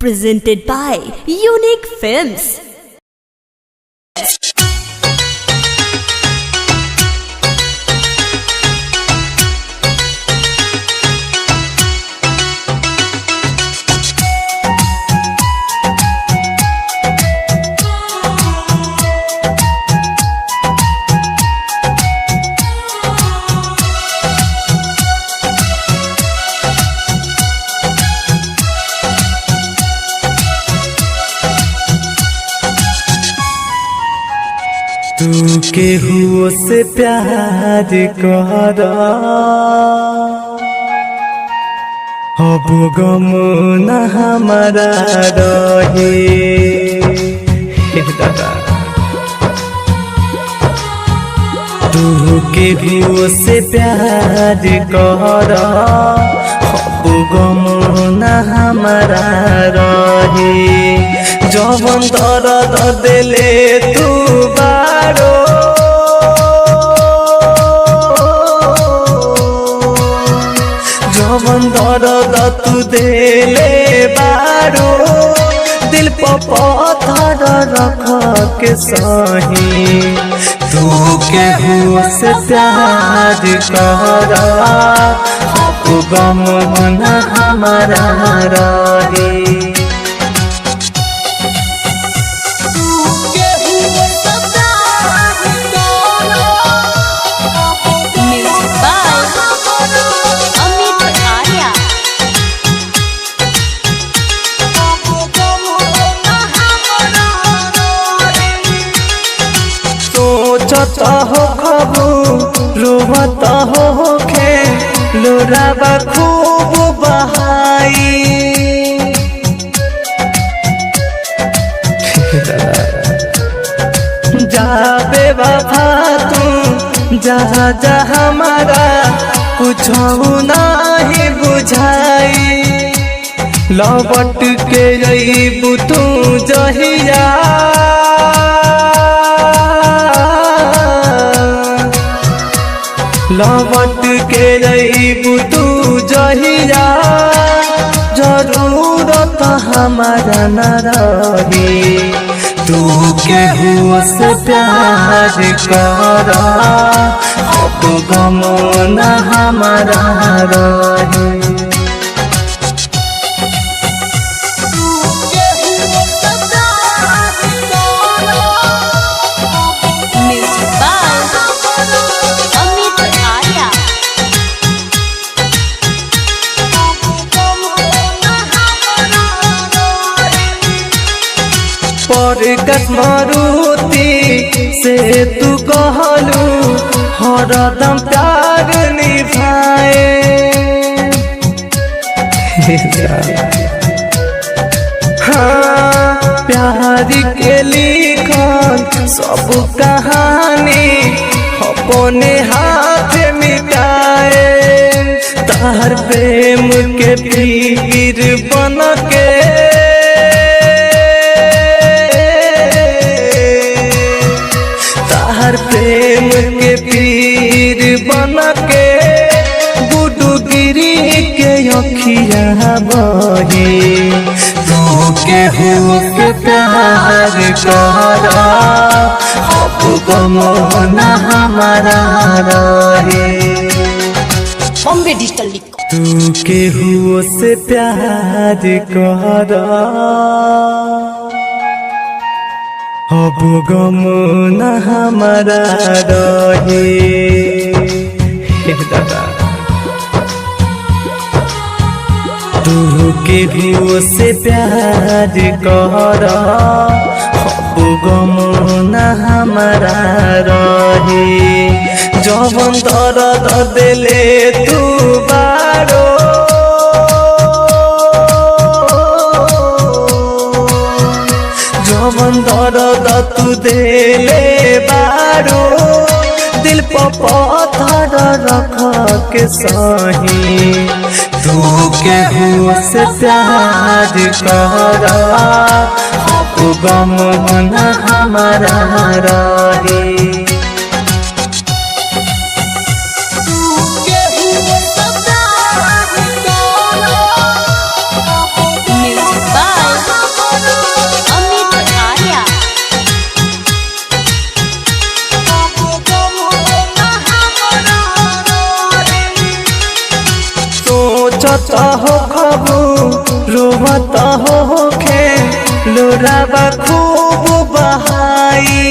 Presented by Unique Films. तू केहू से प्यार कर अब गम न हमारा रहे। तू केहू से प्यार कर अब गम न हमारा रहे। जवन दर्द दिले तू बारो जवन दर्द तू दिले बारो दिल पर पत्थर रख के सही। तू केहू से प्यार कर अब गम न हमारा रहे। सोचता हो खबू रोवता हो खे लोराबा खूब बहाई। जाबे वफा तू जहाँ जहाँ हमारा कुछ नहीं बुझाई। लौट के रही तू जहिया लौट के रही तू जहिया जरूरत हमारा न रही। तू केहू से प्यार कर अब गम न हमारा रहे। पर मारुति से तू कहलू हरदम प्यार निभाए। हाँ प्यार के लिखन सब कहानी अपने हाथ मिटाए। तार प्रेम के पीर बन के प्रेम के पीर बन के गुडू गिरी के अखिया बही। तू केहू के प्यार कर अब गम न हमारा रहे। बॉम्बे डिजिटल लिख। तू केहू से प्यार कर अब गम न हमारा रहे। तू केहू से प्यार कर अब गम न हमारा रहे। जवन दर्द दिले तू बारो जवन दर्द तू दिले बारो दिल पर पत्थर रख के सही। तू केहू से प्यार कर अब गम न हमारा रहे। Bye. सोचत हो खबू रोवत हो खे लोराबा खूब बहाई